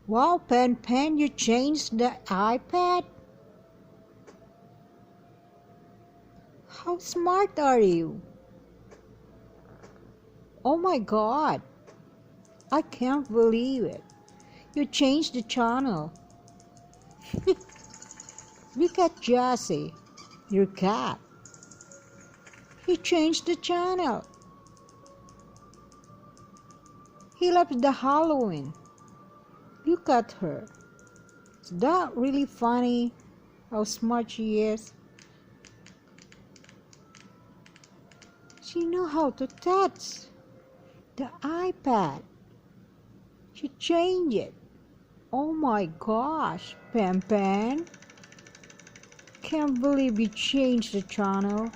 Wow, Pen Pen, you changed the iPad? How smart are you? Oh my God, I can't believe it. You changed the channel. Look at Jesse, your cat. He changed the channel. He loves the Halloween. Look at her. Is that really funny? How smart she is. She knows how to touch the iPad. She changed it. Oh my gosh, Pen Pen. Can't believe you changed the channel.